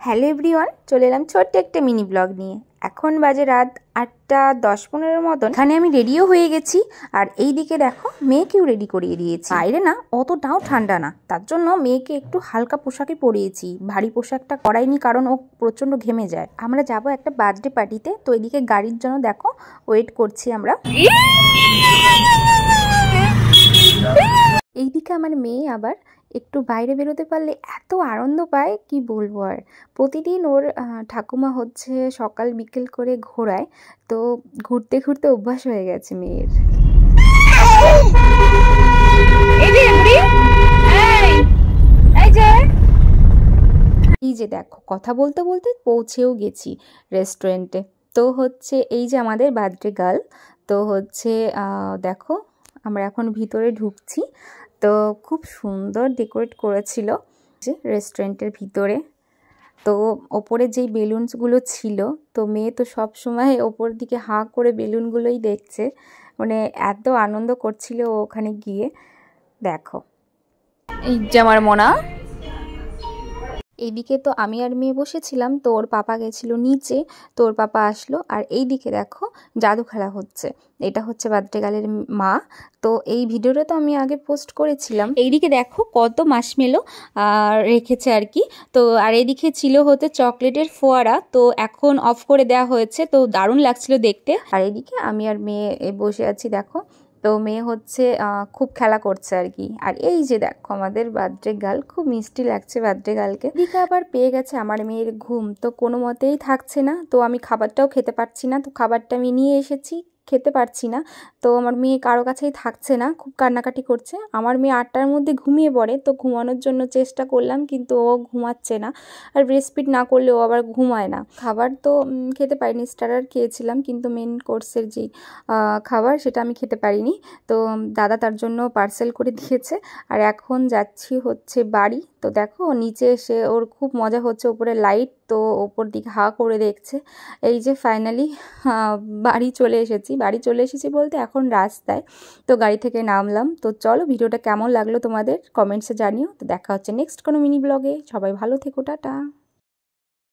Hello everyone, চলে এলাম ছোট্ট একটা মিনি ব্লগ নিয়ে। এখন বাজে রাত 8টা 10-15 মতন। এখানে আমি রেডিও হয়ে গেছি, আর এই দিকে দেখো মেয়েকেও রেডি করিয়ে দিয়েছি। বাইরে না অতটাও ঠান্ডা না, তার জন্য মেয়েকে একটু হালকা পোশাকই পরিয়েছি, ভারী পোশাকটা করাইনি কারণ ও প্রচণ্ড ঘেমে যায়। আমরা যাব একটা বার্থডে পার্টিতে, তো এদিকে গাড়ির জন্য দেখো ওয়েট করছি আমরা। এইদিকে আমার মেয়ে আবার একটু বাইরে বেরোতে পারলে এত আনন্দ পায় কি বলবো। আর প্রতিদিন ওর ঠাকুমা হচ্ছে সকাল বিকেল করে ঘোরায়, তো ঘুরতে ঘুরতে অভ্যাস হয়ে গেছে মেয়ের। এই যে দেখো কথা বলতে বলতে পৌঁছেও গেছি রেস্টুরেন্টে। তো হচ্ছে এই যে আমাদের বার্থডে গার্ল, তো হচ্ছে দেখো আমরা এখন ভিতরে ঢুকছি। তো খুব সুন্দর ডেকোরেট করেছিল যে রেস্টুরেন্টের ভিতরে। তো ওপরে যেই বেলুনসগুলো ছিল, তো মেয়ে তো সব সময় ওপর দিকে হাঁ করে বেলুনগুলোই দেখছে, মানে এত আনন্দ করছিল ওখানে গিয়ে। দেখো এই যে আমার মোনা। এইদিকে তো আমি আর মেয়ে বসেছিলাম, তো ওর পাপা গেছিল নিচে, তো ওর পাপা আসলো। আর এই দিকে দেখো জাদু খেলা হচ্ছে, এটা হচ্ছে বার্থডে গার্লের মা। তো এই ভিডিওটা তো আমি আগে পোস্ট করেছিলাম। এইদিকে দেখো কত মার্শমেলো রেখেছে আর কি। তো আর এইদিকে ছিল হতে চকলেটের ফোয়ারা, তো এখন অফ করে দেওয়া হয়েছে, তো দারুণ লাগছিল দেখতে। আর এইদিকে আমি আর মেয়ে বসে আছি দেখো। তো মেয়ে হচ্ছে খুব খেলা করছে আর কি। আর এই যে দেখো আমাদের বার্থডে গার্ল, খুব মিষ্টি লাগছে বার্থডে গার্লকে। এদিকে আবার পেয়ে গেছে আমার মেয়ের ঘুম, তো কোনো মতেই থাকছে না। তো আমি খাবারটাও খেতে পারছি না, তো খাবারটা আমি নিয়ে এসেছি, খেতে পারছি না। তো আমার মেয়ে কারো কাছেই থাকছে না, খুব কান্নাকাটি করছে। আমার মেয়ে 8টার মধ্যে ঘুমিয়ে পড়ে, তো ঘুমানোর জন্য চেষ্টা করলাম কিন্তু ও ঘুমাচ্ছে না। আর ব্রেস্টফিড না করলে ও আবার ঘুমায় না। খাবার তো খেতে পারিনি, স্টার্টার খেয়েছিলাম, কিন্তু মেন কোর্সের যেই খাবার সেটা আমি খেতে পারিনি। তো দাদা তার জন্য পার্সেল করে দিয়েছে। আর এখন যাচ্ছি হচ্ছে বাড়ি। তো দেখো নিচে এসে ওর খুব মজা হচ্ছে, ওপরে লাইট, তো ওপর দিকে হাঁ করে দেখছে। এই যে ফাইনালি বাড়ি চলে এসেছি বলতে এখন রাস্তায়। তো গাড়ি থেকে নামলাম। তো চলো ভিডিওটা কেমন লাগলো তোমাদের কমেন্টসে জানিও। তো দেখা হচ্ছে নেক্সট কোনো মিনি ব্লগে। সবাই ভালো থেকো, টাটা।